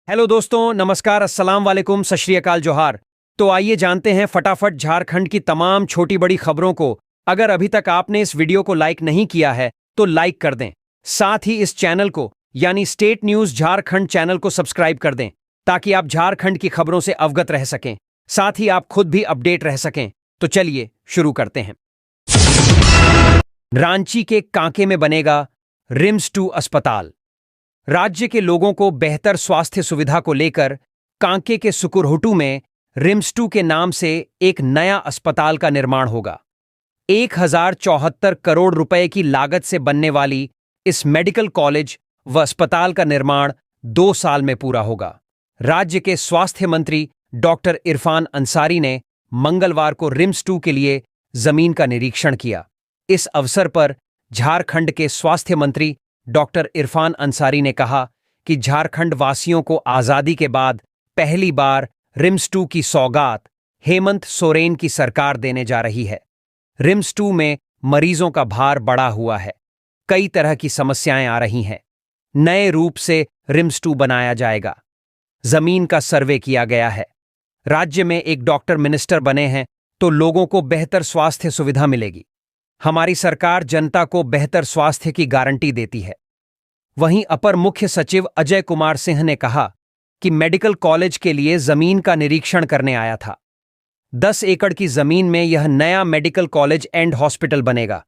Hello दोस्तों, नमस्कार, अस्सलाम वालेकुम, सत श्री अकाल, जोहार। तो आइए जानते हैं फटाफट झारखंड की तमाम छोटी बड़ी खबरों को। अगर अभी तक आपने इस वीडियो को लाइक नहीं किया है तो लाइक कर दें। साथ ही इस चैनल को यानी स्टेट न्यूज झारखंड चैनल को सब्सक्राइब कर दें ताकि आप झारखंड की खबरों से अवगत रह सकें, साथ ही आप खुद भी अपडेट रह सकें। तो चलिए शुरू करते हैं। रांची के कांके में बनेगा रिम्स 2 अस्पताल। राज्य के लोगों को बेहतर स्वास्थ्य सुविधा को लेकर कांके के सुकुरहुटू में रिम्स 2 के नाम से एक नया अस्पताल का निर्माण होगा। 1074 करोड़ रुपए की लागत से बनने वाली इस मेडिकल कॉलेज व अस्पताल का निर्माण 2 साल में पूरा होगा। राज्य के स्वास्थ्य मंत्री डॉक्टर इरफान अंसारी ने मंगलवार को रिम्स 2 के लिए जमीन का निरीक्षण किया। इस अवसर पर झारखंड के स्वास्थ्य मंत्री डॉक्टर इरफान अंसारी ने कहा कि झारखंड वासियों को आजादी के बाद पहली बार रिम्स 2 की सौगात हेमंत सोरेन की सरकार देने जा रही है। रिम्स 2 में मरीजों का भार बढ़ा हुआ है, कई तरह की समस्याएं आ रही हैं। नए रूप से रिम्स 2 बनाया जाएगा। जमीन का सर्वे किया गया है। राज्य में एक डॉक्टर मिनिस्टर बने हैं तो लोगों को बेहतर स्वास्थ्य सुविधा मिलेगी। हमारी सरकार जनता को बेहतर स्वास्थ्य की गारंटी देती है। वहीं अपर मुख्य सचिव अजय कुमार सिंह ने कहा कि मेडिकल कॉलेज के लिए जमीन का निरीक्षण करने आया था। 10 एकड़ की जमीन में यह नया मेडिकल कॉलेज एंड हॉस्पिटल बनेगा।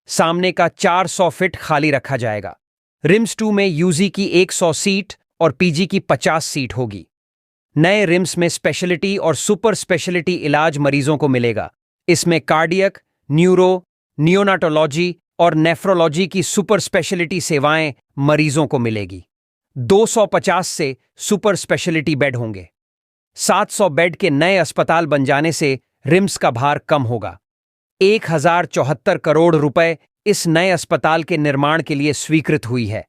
सामने का 400 फीट खाली रखा जाएगा। रिम्स 2 में यूजी की 100 सीट और पीजी की 50 सीट होगी। नए रिम्स में स्पेशलिटी और सुपर स्पेशलिटी इलाज मरीजों को मिलेगा। इसमें कार्डियक, न्यूरो, नियोनाटोलॉजी और नेफ्रोलॉजी की सुपर स्पेशलिटी सेवाएं मरीजों को मिलेगी। 250 से सुपर स्पेशलिटी बेड होंगे। 700 बेड के नए अस्पताल बन जाने से रिम्स का भार कम होगा। 1074 करोड़ रुपए इस नए अस्पताल के निर्माण के लिए स्वीकृत हुई है।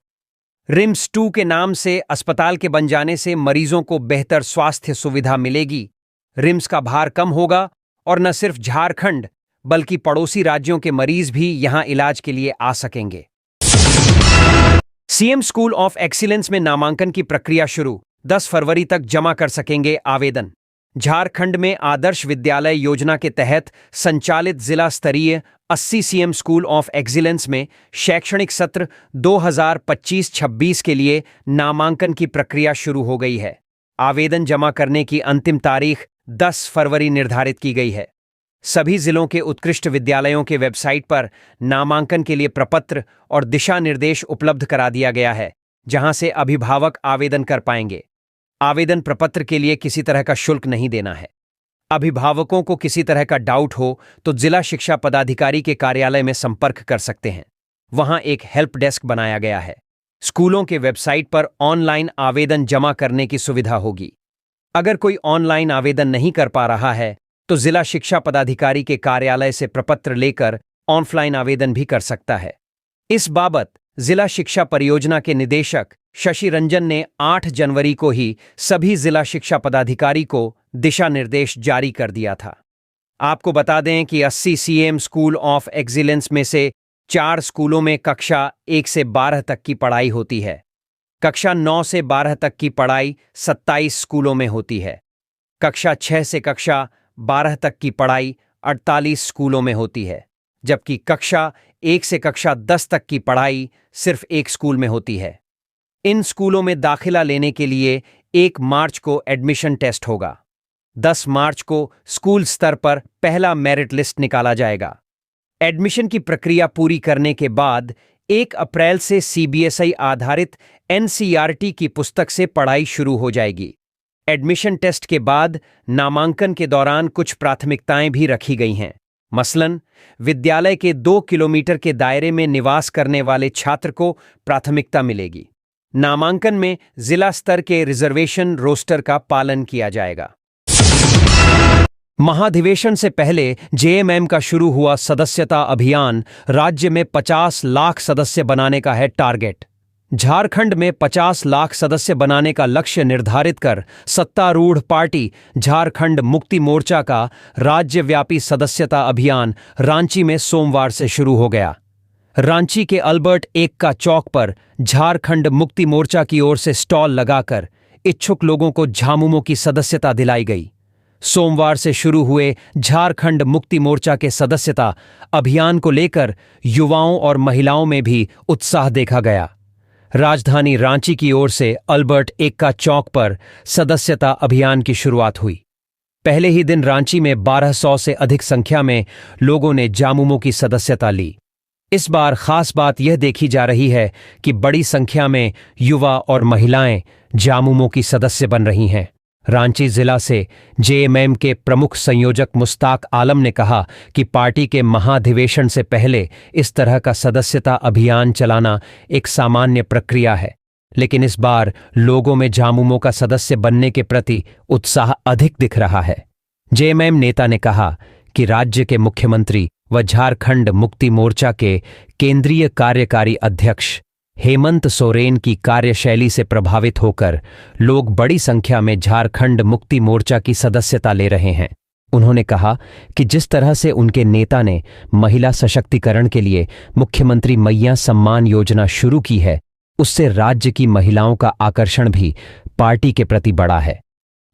रिम्स 2 के नाम से अस्पताल के बन जाने से मरीजों को बेहतर स्वास्थ्य सुविधा मिलेगी। रिम्स का भार कम होगा और न सिर्फ झारखंड बल्कि पड़ोसी राज्यों के मरीज भी यहां इलाज के लिए आ सकेंगे। सीएम स्कूल ऑफ एक्सीलेंस में नामांकन की प्रक्रिया शुरू। 10 फरवरी तक जमा कर सकेंगे आवेदन। झारखंड में आदर्श विद्यालय योजना के तहत संचालित जिला स्तरीय 80 सीएम स्कूल ऑफ एक्सीलेंस में शैक्षणिक सत्र 2025-26 के लिए नामांकन की प्रक्रिया शुरू हो गई है। आवेदन जमा करने की अंतिम तारीख 10 फरवरी निर्धारित की गई है। सभी जिलों के उत्कृष्ट विद्यालयों के वेबसाइट पर नामांकन के लिए प्रपत्र और दिशा निर्देश उपलब्ध करा दिया गया है, जहां से अभिभावक आवेदन कर पाएंगे। आवेदन प्रपत्र के लिए किसी तरह का शुल्क नहीं देना है। अभिभावकों को किसी तरह का डाउट हो तो जिला शिक्षा पदाधिकारी के कार्यालय में संपर्क कर सकते हैं। वहां एक हेल्प डेस्क बनाया गया है। स्कूलों के वेबसाइट पर ऑनलाइन आवेदन जमा करने की सुविधा होगी। अगर कोई ऑनलाइन आवेदन नहीं कर पा रहा है तो जिला शिक्षा पदाधिकारी के कार्यालय से प्रपत्र लेकर ऑफलाइन आवेदन भी कर सकता है। इस बाबत जिला शिक्षा परियोजना के निदेशक शशि रंजन ने 8 जनवरी को ही सभी जिला शिक्षा पदाधिकारी को दिशा निर्देश जारी कर दिया था। आपको बता दें कि 80 सीएम स्कूल ऑफ एक्सीलेंस में से 4 स्कूलों में कक्षा 1 से 12 तक की पढ़ाई होती है। कक्षा 9 से 12 तक की पढ़ाई 27 स्कूलों में होती है। कक्षा 6 से कक्षा 12 तक की पढ़ाई 48 स्कूलों में होती है, जबकि कक्षा 1 से कक्षा 10 तक की पढ़ाई सिर्फ एक स्कूल में होती है। इन स्कूलों में दाखिला लेने के लिए 1 मार्च को एडमिशन टेस्ट होगा। 10 मार्च को स्कूल स्तर पर पहला मेरिट लिस्ट निकाला जाएगा। एडमिशन की प्रक्रिया पूरी करने के बाद 1 अप्रैल से सीबीएसई आधारित एनसीईआरटी की पुस्तक से पढ़ाई शुरू हो जाएगी। एडमिशन टेस्ट के बाद नामांकन के दौरान कुछ प्राथमिकताएं भी रखी गई हैं। मसलन, विद्यालय के 2 किलोमीटर के दायरे में निवास करने वाले छात्र को प्राथमिकता मिलेगी। नामांकन में जिला स्तर के रिजर्वेशन रोस्टर का पालन किया जाएगा। महाधिवेशन से पहले जेएमएम का शुरू हुआ सदस्यता अभियान। राज्य में 50 लाख सदस्य बनाने का है टारगेट। झारखंड में 50 लाख सदस्य बनाने का लक्ष्य निर्धारित कर सत्तारूढ़ पार्टी झारखंड मुक्ति मोर्चा का राज्यव्यापी सदस्यता अभियान रांची में सोमवार से शुरू हो गया। रांची के अल्बर्ट एक्का चौक पर झारखंड मुक्ति मोर्चा की ओर से स्टॉल लगाकर इच्छुक लोगों को झामुमो की सदस्यता दिलाई गई। सोमवार से शुरू हुए झारखंड मुक्ति मोर्चा के सदस्यता अभियान को लेकर युवाओं और महिलाओं में भी उत्साह देखा गया। राजधानी रांची की ओर से अल्बर्ट एक्का चौक पर सदस्यता अभियान की शुरुआत हुई। पहले ही दिन रांची में 1200 से अधिक संख्या में लोगों ने झामुमो की सदस्यता ली। इस बार खास बात यह देखी जा रही है कि बड़ी संख्या में युवा और महिलाएं झामुमो की सदस्य बन रही हैं। रांची जिला से जेएमएम के प्रमुख संयोजक मुश्ताक आलम ने कहा कि पार्टी के महाधिवेशन से पहले इस तरह का सदस्यता अभियान चलाना एक सामान्य प्रक्रिया है, लेकिन इस बार लोगों में झामुमो का सदस्य बनने के प्रति उत्साह अधिक दिख रहा है। जेएमएम नेता ने कहा कि राज्य के मुख्यमंत्री व झारखंड मुक्ति मोर्चा के केंद्रीय कार्यकारी अध्यक्ष हेमंत सोरेन की कार्यशैली से प्रभावित होकर लोग बड़ी संख्या में झारखंड मुक्ति मोर्चा की सदस्यता ले रहे हैं। उन्होंने कहा कि जिस तरह से उनके नेता ने महिला सशक्तिकरण के लिए मुख्यमंत्री मैया सम्मान योजना शुरू की है, उससे राज्य की महिलाओं का आकर्षण भी पार्टी के प्रति बढ़ा है।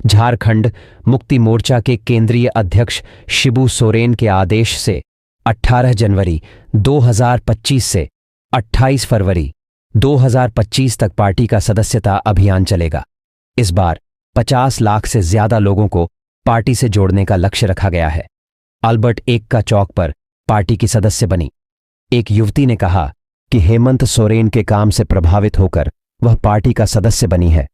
झारखंड मुक्ति मोर्चा के केंद्रीय अध्यक्ष शिबू सोरेन के आदेश से 18 जनवरी 2025 से 28 फरवरी 2025 तक पार्टी का सदस्यता अभियान चलेगा। इस बार 50 लाख से ज्यादा लोगों को पार्टी से जोड़ने का लक्ष्य रखा गया है। अल्बर्ट एक्का चौक पर पार्टी की सदस्य बनी एक युवती ने कहा कि हेमंत सोरेन के काम से प्रभावित होकर वह पार्टी का सदस्य बनी है।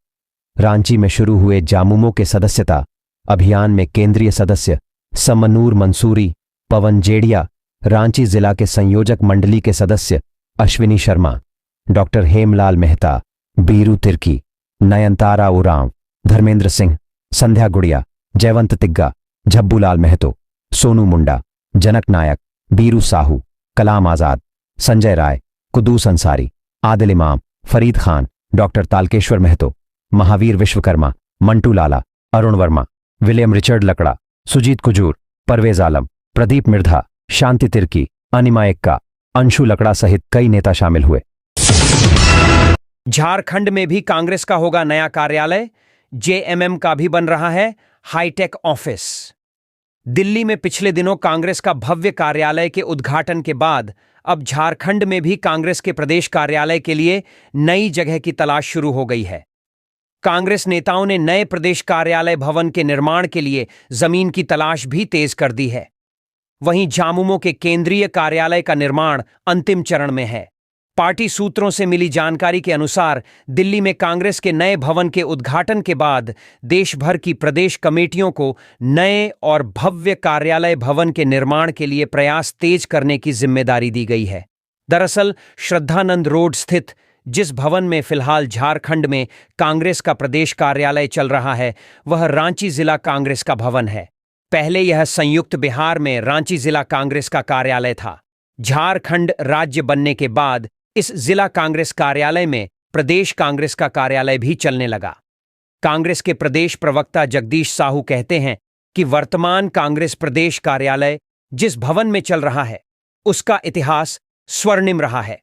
रांची में शुरू हुए झामुमो के सदस्यता अभियान में केंद्रीय सदस्य समनूर मंसूरी, पवन जेडिया, रांची जिला के संयोजक मंडली के सदस्य अश्विनी शर्मा, डॉक्टर हेमलाल मेहता, बीरू तिर्की, नयनतारा उरांव, धर्मेंद्र सिंह, संध्या गुड़िया, जयवंत तिग्गा, झब्बूलाल महतो, सोनू मुंडा, जनक नायक, बीरू साहू, कलाम आजाद, संजय राय, कुदूस अंसारी, आदिल इमाम, फरीद खान, डॉक्टर तालकेश्वर महतो, महावीर विश्वकर्मा, मंटू लाला, अरुण वर्मा, विलियम रिचर्ड लकड़ा, सुजीत कुजूर, परवेज आलम, प्रदीप मिर्धा, शांति तिर्की, अनिमा एक्का, अंशु लकड़ा सहित कई नेता शामिल हुए। झारखंड में भी कांग्रेस का होगा नया कार्यालय। जेएमएम का भी बन रहा है हाईटेक ऑफिस। दिल्ली में पिछले दिनों कांग्रेस का भव्य कार्यालय के उद्घाटन के बाद अब झारखंड में भी कांग्रेस के प्रदेश कार्यालय के लिए नई जगह की तलाश शुरू हो गई है। कांग्रेस नेताओं ने नए प्रदेश कार्यालय भवन के निर्माण के लिए जमीन की तलाश भी तेज कर दी है। वहीं झामुमो के केंद्रीय कार्यालय का निर्माण अंतिम चरण में है। पार्टी सूत्रों से मिली जानकारी के अनुसार दिल्ली में कांग्रेस के नए भवन के उद्घाटन के बाद देश भर की प्रदेश कमेटियों को नए और भव्य कार्यालय भवन के निर्माण के लिए प्रयास तेज करने की जिम्मेदारी दी गई है। दरअसल श्रद्धानंद रोड स्थित जिस भवन में फिलहाल झारखंड में कांग्रेस का प्रदेश कार्यालय चल रहा है, वह रांची जिला कांग्रेस का भवन है। पहले यह संयुक्त बिहार में रांची जिला कांग्रेस का कार्यालय था। झारखंड राज्य बनने के बाद इस जिला कांग्रेस कार्यालय में प्रदेश कांग्रेस का कार्यालय भी चलने लगा। कांग्रेस के प्रदेश प्रवक्ता जगदीश साहू कहते हैं कि वर्तमान कांग्रेस प्रदेश कार्यालय जिस भवन में चल रहा है, उसका इतिहास स्वर्णिम रहा है।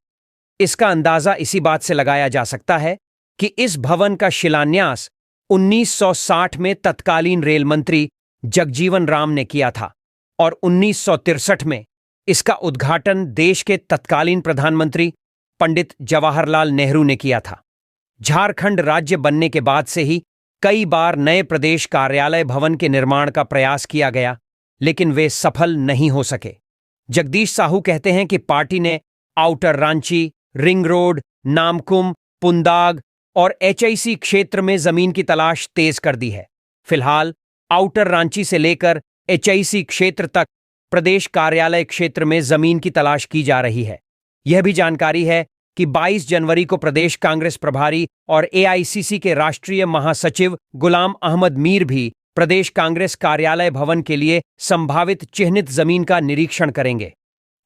इसका अंदाजा इसी बात से लगाया जा सकता है कि इस भवन का शिलान्यास 1960 में तत्कालीन रेल मंत्री जगजीवन राम ने किया था और 1963 में इसका उद्घाटन देश के तत्कालीन प्रधानमंत्री पंडित जवाहरलाल नेहरू ने किया था। झारखंड राज्य बनने के बाद से ही कई बार नए प्रदेश कार्यालय भवन के निर्माण का प्रयास किया गया, लेकिन वे सफल नहीं हो सके। जगदीश साहू कहते हैं कि पार्टी ने outer Ranchi, ring road, Namkum, Pundag और एचआईसी क्षेत्र में जमीन की तलाश तेज कर दी है। फिलहाल आउटर रांची से लेकर एचआईसी क्षेत्र तक प्रदेश कार्यालय क्षेत्र में जमीन की तलाश की जा रही है। यह भी जानकारी है कि 22 जनवरी को प्रदेश कांग्रेस प्रभारी और एआईसीसी के राष्ट्रीय महासचिव गुलाम अहमद मीर भी प्रदेश कांग्रेस कार्यालय भवन के लिए संभावित चिह्नित जमीन का निरीक्षण करेंगे।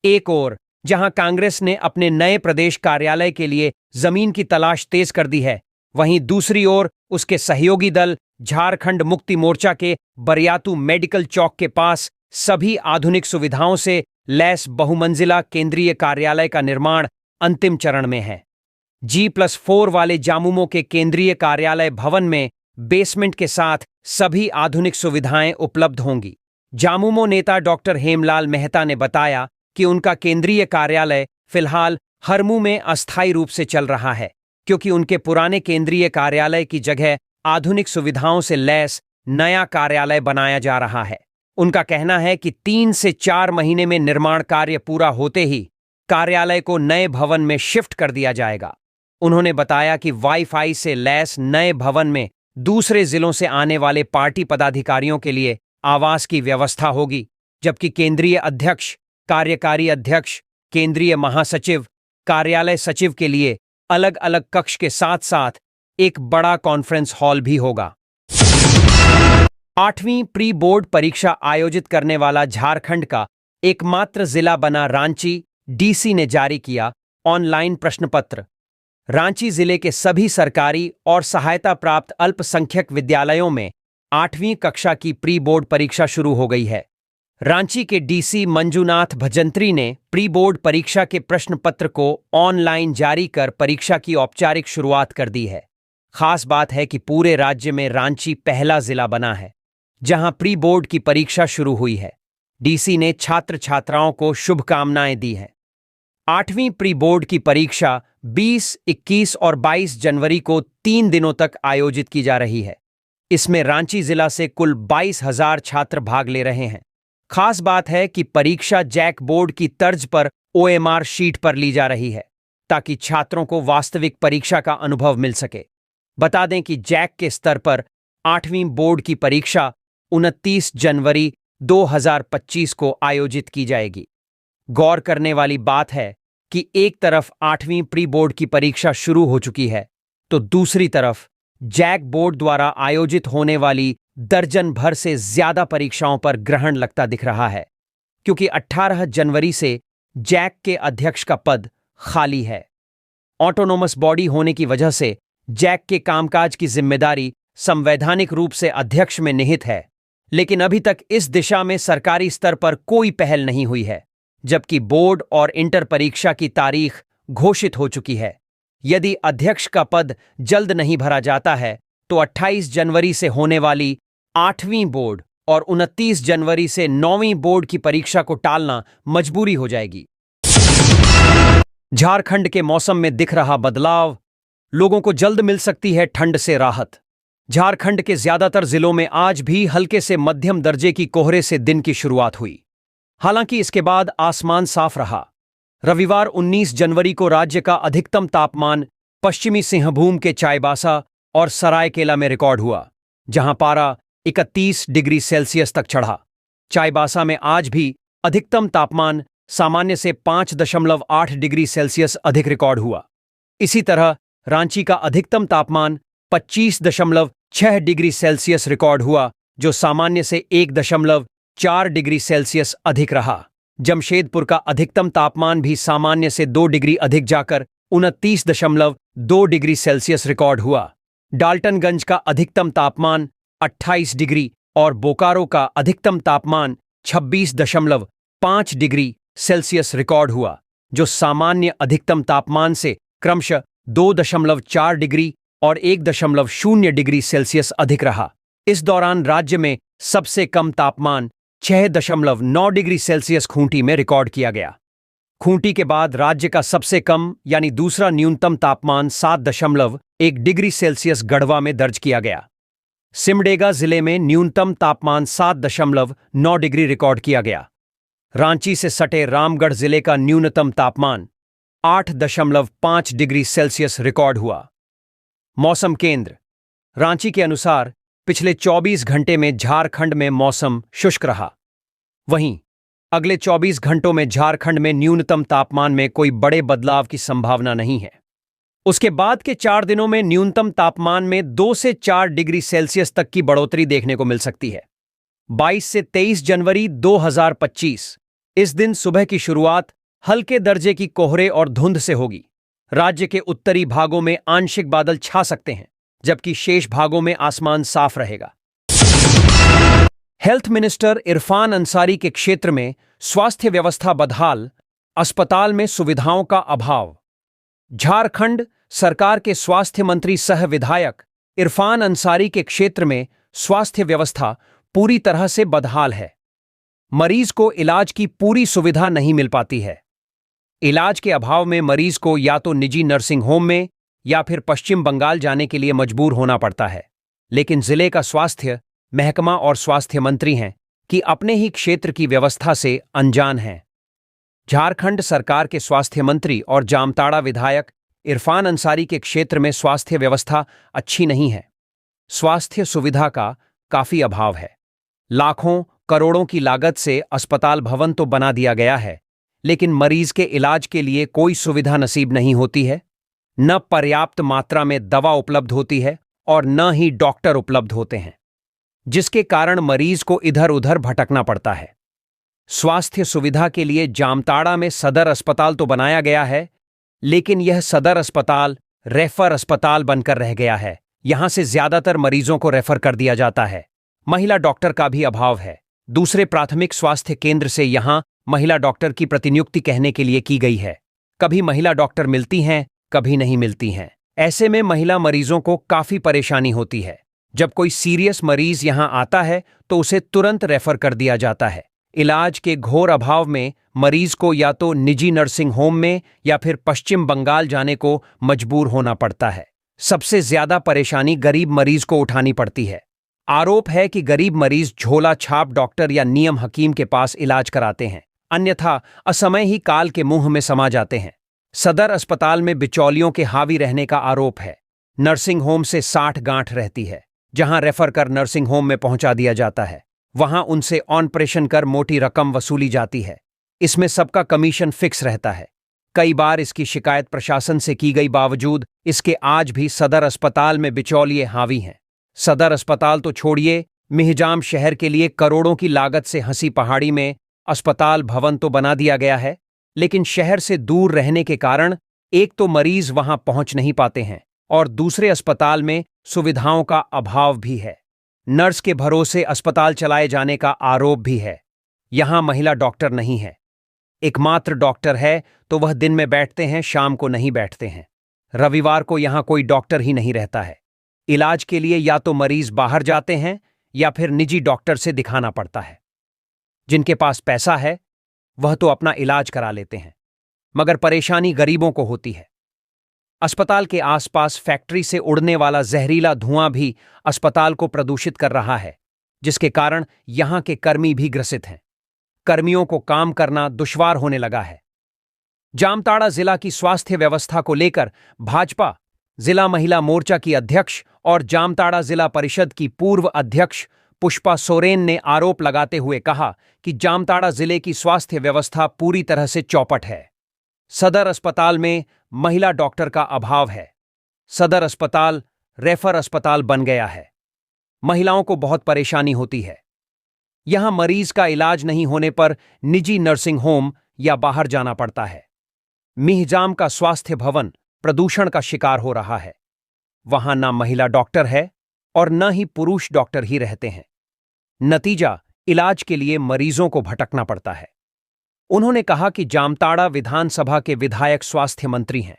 एक ओर जहां कांग्रेस ने अपने नए प्रदेश कार्यालय के लिए जमीन की तलाश तेज कर दी है, वहीं दूसरी ओर उसके सहयोगी दल झारखंड मुक्ति मोर्चा के बरियातू मेडिकल चौक के पास सभी आधुनिक सुविधाओं से लैस बहुमंजिला केंद्रीय कार्यालय का निर्माण अंतिम चरण में है। G+4 वाले जामुमो के केंद्रीय कार्यालय भवन में बेसमेंट के साथ सभी आधुनिक सुविधाएं उपलब्ध होंगी। जामुमो नेता डॉक्टर हेमलाल मेहता ने बताया कि उनका केंद्रीय कार्यालय फिलहाल हरमू में अस्थायी रूप से चल रहा है, क्योंकि उनके पुराने केंद्रीय कार्यालय की जगह आधुनिक सुविधाओं से लैस नया कार्यालय बनाया जा रहा है। उनका कहना है कि 3 से 4 महीने में निर्माण कार्य पूरा होते ही कार्यालय को नए भवन में शिफ्ट कर दिया जाएगा। उन्होंने बताया कि वाईफाई से लैस नए भवन में दूसरे जिलों से आने वाले पार्टी पदाधिकारियों के लिए आवास की व्यवस्था होगी, जबकि केंद्रीय अध्यक्ष, कार्यकारी अध्यक्ष, केंद्रीय महासचिव, कार्यालय सचिव के लिए अलग अलग कक्ष के साथ साथ एक बड़ा कॉन्फ्रेंस हॉल भी होगा। 8वीं प्री बोर्ड परीक्षा आयोजित करने वाला झारखंड का एकमात्र जिला बना रांची, डीसी ने जारी किया ऑनलाइन प्रश्नपत्र। रांची जिले के सभी सरकारी और सहायता प्राप्त अल्पसंख्यक विद्यालयों में 8वीं कक्षा की प्री बोर्ड परीक्षा शुरू हो गई है। रांची के डीसी मंजूनाथ भजंत्री ने प्री बोर्ड परीक्षा के प्रश्न पत्र को ऑनलाइन जारी कर परीक्षा की औपचारिक शुरुआत कर दी है। खास बात है कि पूरे राज्य में रांची पहला जिला बना है जहां प्री बोर्ड की परीक्षा शुरू हुई है। डीसी ने छात्र छात्राओं को शुभकामनाएं दी हैं। 8वीं प्री बोर्ड की परीक्षा 20, 21 और 22 जनवरी को 3 दिनों तक आयोजित की जा रही है। इसमें रांची जिला से कुल 22,000 छात्र भाग ले रहे हैं। खास बात है कि परीक्षा जैक बोर्ड की तर्ज पर ओएमआर शीट पर ली जा रही है, ताकि छात्रों को वास्तविक परीक्षा का अनुभव मिल सके। बता दें कि जैक के स्तर पर 8वीं बोर्ड की परीक्षा 29 जनवरी 2025 को आयोजित की जाएगी। गौर करने वाली बात है कि एक तरफ 8वीं प्री बोर्ड की परीक्षा शुरू हो चुकी है, तो दूसरी तरफ जैक बोर्ड द्वारा आयोजित होने वाली दर्जन भर से ज्यादा परीक्षाओं पर ग्रहण लगता दिख रहा है, क्योंकि 18 जनवरी से जैक के अध्यक्ष का पद खाली है। ऑटोनोमस बॉडी होने की वजह से जैक के कामकाज की जिम्मेदारी संवैधानिक रूप से अध्यक्ष में निहित है, लेकिन अभी तक इस दिशा में सरकारी स्तर पर कोई पहल नहीं हुई है, जबकि बोर्ड और इंटर परीक्षा की तारीख घोषित हो चुकी है। यदि अध्यक्ष का पद जल्द नहीं भरा जाता है तो 28 जनवरी से होने वाली 8वीं बोर्ड और 29 जनवरी से 9वीं बोर्ड की परीक्षा को टालना मजबूरी हो जाएगी। झारखंड के मौसम में दिख रहा बदलाव, लोगों को जल्द मिल सकती है ठंड से राहत। झारखंड के ज्यादातर जिलों में आज भी हल्के से मध्यम दर्जे की कोहरे से दिन की शुरुआत हुई। हालांकि इसके बाद आसमान साफ रहा। रविवार 19 जनवरी को राज्य का अधिकतम तापमान पश्चिमी सिंहभूम के चाईबासा और सरायकेला में रिकॉर्ड हुआ, जहां पारा 31 डिग्री सेल्सियस तक चढ़ा। चाईबासा में आज भी अधिकतम तापमान सामान्य से 5.8 डिग्री सेल्सियस अधिक रिकॉर्ड हुआ। इसी तरह रांची का अधिकतम तापमान 25.6 डिग्री सेल्सियस रिकॉर्ड हुआ, जो सामान्य से 1.4 डिग्री सेल्सियस अधिक रहा। जमशेदपुर का अधिकतम तापमान भी सामान्य से 2 डिग्री अधिक जाकर 29.2 डिग्री सेल्सियस रिकॉर्ड हुआ। डाल्टनगंज का अधिकतम तापमान 28 डिग्री और बोकारो का अधिकतम तापमान 26.5 डिग्री सेल्सियस रिकॉर्ड हुआ, जो सामान्य अधिकतम तापमान से क्रमशः 2.4 डिग्री और 1.0 डिग्री सेल्सियस अधिक रहा। इस दौरान राज्य में सबसे कम तापमान 6.9 डिग्री सेल्सियस खूंटी में रिकॉर्ड किया गया। खूंटी के बाद राज्य का सबसे कम यानी दूसरा न्यूनतम तापमान 7.1 डिग्री सेल्सियस गढ़वा में दर्ज किया गया। सिमडेगा जिले में न्यूनतम तापमान 7.9 डिग्री रिकॉर्ड किया गया। रांची से सटे रामगढ़ जिले का न्यूनतम तापमान 8.5 डिग्री सेल्सियस रिकॉर्ड हुआ। मौसम केंद्र रांची के अनुसार पिछले 24 घंटे में झारखंड में मौसम शुष्क रहा। वहीं अगले 24 घंटों में झारखंड में न्यूनतम तापमान में कोई बड़े बदलाव की संभावना नहीं है। उसके बाद के 4 दिनों में न्यूनतम तापमान में 2 से 4 डिग्री सेल्सियस तक की बढ़ोतरी देखने को मिल सकती है। 22 से 23 जनवरी 2025 इस दिन सुबह की शुरुआत हल्के दर्जे की कोहरे और धुंध से होगी। राज्य के उत्तरी भागों में आंशिक बादल छा सकते हैं, जबकि शेष भागों में आसमान साफ रहेगा। हेल्थ मिनिस्टर इरफान अंसारी के क्षेत्र में स्वास्थ्य व्यवस्था बदहाल, अस्पताल में सुविधाओं का अभाव। झारखंड सरकार के स्वास्थ्य मंत्री सह विधायक इरफान अंसारी के क्षेत्र में स्वास्थ्य व्यवस्था पूरी तरह से बदहाल है। मरीज को इलाज की पूरी सुविधा नहीं मिल पाती है। इलाज के अभाव में मरीज को या तो निजी नर्सिंग होम में या फिर पश्चिम बंगाल जाने के लिए मजबूर होना पड़ता है। लेकिन जिले का स्वास्थ्य महकमा और स्वास्थ्य मंत्री हैं कि अपने ही क्षेत्र की व्यवस्था से अनजान हैं। झारखंड सरकार के स्वास्थ्य मंत्री और जामताड़ा विधायक इरफान अंसारी के क्षेत्र में स्वास्थ्य व्यवस्था अच्छी नहीं है। स्वास्थ्य सुविधा का काफी अभाव है। लाखों करोड़ों की लागत से अस्पताल भवन तो बना दिया गया है, लेकिन मरीज के इलाज के लिए कोई सुविधा नसीब नहीं होती है। न पर्याप्त मात्रा में दवा उपलब्ध होती है और न ही डॉक्टर उपलब्ध होते हैं, जिसके कारण मरीज को इधर उधर भटकना पड़ता है। स्वास्थ्य सुविधा के लिए जामताड़ा में सदर अस्पताल तो बनाया गया है, लेकिन यह सदर अस्पताल रेफर अस्पताल बनकर रह गया है। यहां से ज्यादातर मरीजों को रेफर कर दिया जाता है। महिला डॉक्टर का भी अभाव है। दूसरे प्राथमिक स्वास्थ्य केंद्र से यहां महिला डॉक्टर की प्रतिनियुक्ति कहने के लिए की गई है। कभी महिला डॉक्टर मिलती हैं, कभी नहीं मिलती हैं। ऐसे में महिला मरीजों को काफी परेशानी होती है। जब कोई सीरियस मरीज यहां आता है तो उसे तुरंत रेफर कर दिया जाता है। इलाज के घोर अभाव में मरीज को या तो निजी नर्सिंग होम में या फिर पश्चिम बंगाल जाने को मजबूर होना पड़ता है। सबसे ज्यादा परेशानी गरीब मरीज को उठानी पड़ती है। आरोप है कि गरीब मरीज झोला छाप डॉक्टर या नियम हकीम के पास इलाज कराते हैं, अन्यथा असमय ही काल के मुंह में समा जाते हैं। सदर अस्पताल में बिचौलियों के हावी रहने का आरोप है। नर्सिंग होम से 60 गांठ रहती है। जहां रेफर कर नर्सिंग होम में पहुंचा दिया जाता है, वहां उनसे ऑपरेशन कर मोटी रकम वसूली जाती है। इसमें सबका कमीशन फिक्स रहता है। कई बार इसकी शिकायत प्रशासन से की गई, बावजूद इसके आज भी सदर अस्पताल में बिचौलिए हावी हैं। सदर अस्पताल तो छोड़िए, मिहिजाम शहर के लिए करोड़ों की लागत से हंसी पहाड़ी में अस्पताल भवन तो बना दिया गया है, लेकिन शहर से दूर रहने के कारण एक तो मरीज वहां पहुंच नहीं पाते हैं और दूसरे अस्पताल में सुविधाओं का अभाव भी है। नर्स के भरोसे अस्पताल चलाए जाने का आरोप भी है। यहां महिला डॉक्टर नहीं है। एकमात्र डॉक्टर है तो वह दिन में बैठते हैं, शाम को नहीं बैठते हैं। रविवार को यहां कोई डॉक्टर ही नहीं रहता है। इलाज के लिए या तो मरीज बाहर जाते हैं या फिर निजी डॉक्टर से दिखाना पड़ता है। जिनके पास पैसा है वह तो अपना इलाज करा लेते हैं, मगर परेशानी गरीबों को होती है। अस्पताल के आसपास फैक्ट्री से उड़ने वाला जहरीला धुआं भी अस्पताल को प्रदूषित कर रहा है, जिसके कारण यहां के कर्मी भी ग्रसित हैं। कर्मियों को काम करना दुश्वार होने लगा है। जामताड़ा जिला की स्वास्थ्य व्यवस्था को लेकर भाजपा जिला महिला मोर्चा की अध्यक्ष और जामताड़ा जिला परिषद की पूर्व अध्यक्ष पुष्पा सोरेन ने आरोप लगाते हुए कहा कि जामताड़ा जिले की स्वास्थ्य व्यवस्था पूरी तरह से चौपट है। सदर अस्पताल में महिला डॉक्टर का अभाव है। सदर अस्पताल रेफर अस्पताल बन गया है। महिलाओं को बहुत परेशानी होती है। यहां मरीज का इलाज नहीं होने पर निजी नर्सिंग होम या बाहर जाना पड़ता है। मिहिजाम का स्वास्थ्य भवन प्रदूषण का शिकार हो रहा है। वहां ना महिला डॉक्टर है और न ही पुरुष डॉक्टर ही रहते हैं। नतीजा, इलाज के लिए मरीजों को भटकना पड़ता है। उन्होंने कहा कि जामताड़ा विधानसभा के विधायक स्वास्थ्य मंत्री हैं।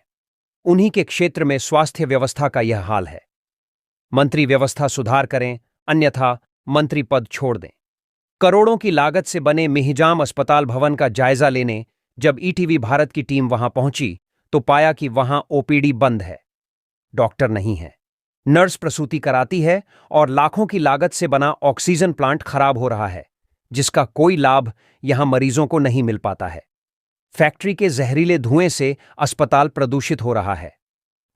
उन्हीं के क्षेत्र में स्वास्थ्य व्यवस्था का यह हाल है। मंत्री व्यवस्था सुधार करें, अन्यथा मंत्री पद छोड़ दें। करोड़ों की लागत से बने मिहिजाम अस्पताल भवन का जायजा लेने जब ईटीवी भारत की टीम वहां पहुंची तो पाया कि वहां ओपीडी बंद है, डॉक्टर नहीं है। नर्स प्रसूति कराती है और लाखों की लागत से बना ऑक्सीजन प्लांट खराब हो रहा है, जिसका कोई लाभ यहां मरीजों को नहीं मिल पाता है। फैक्ट्री के जहरीले धुएं से अस्पताल प्रदूषित हो रहा है।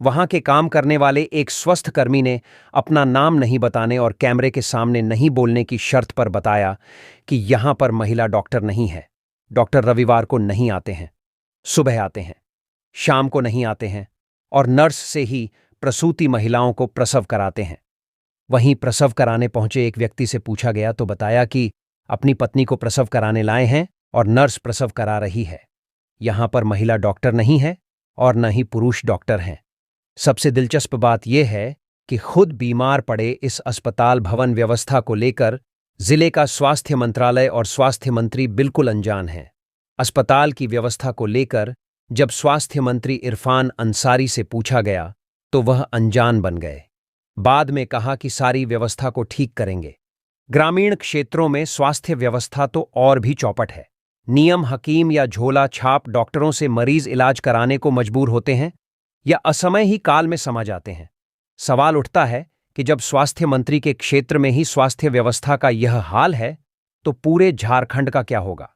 वहां के काम करने वाले एक स्वस्थ कर्मी ने अपना नाम नहीं बताने और कैमरे के सामने नहीं बोलने की शर्त पर बताया कि यहां पर महिला डॉक्टर नहीं है। डॉक्टर रविवार को नहीं आते हैं, सुबह आते हैं, शाम को नहीं आते हैं और नर्स से ही प्रसूति महिलाओं को प्रसव कराते हैं। वहीं प्रसव कराने पहुंचे एक व्यक्ति से पूछा गया तो बताया कि अपनी पत्नी को प्रसव कराने लाए हैं और नर्स प्रसव करा रही है। यहां पर महिला डॉक्टर नहीं है और न ही पुरुष डॉक्टर हैं। सबसे दिलचस्प बात यह है कि खुद बीमार पड़े इस अस्पताल भवन व्यवस्था को लेकर जिले का स्वास्थ्य मंत्रालय और स्वास्थ्य मंत्री बिल्कुल अनजान हैं। अस्पताल की व्यवस्था को लेकर जब स्वास्थ्य मंत्री इरफान अंसारी से पूछा गया तो वह अनजान बन गए। बाद में कहा कि सारी व्यवस्था को ठीक करेंगे। ग्रामीण क्षेत्रों में स्वास्थ्य व्यवस्था तो और भी चौपट है। नियम हकीम या झोला छाप डॉक्टरों से मरीज इलाज कराने को मजबूर होते हैं या असमय ही काल में समा जाते हैं। सवाल उठता है कि जब स्वास्थ्य मंत्री के क्षेत्र में ही स्वास्थ्य व्यवस्था का यह हाल है तो पूरे झारखंड का क्या होगा।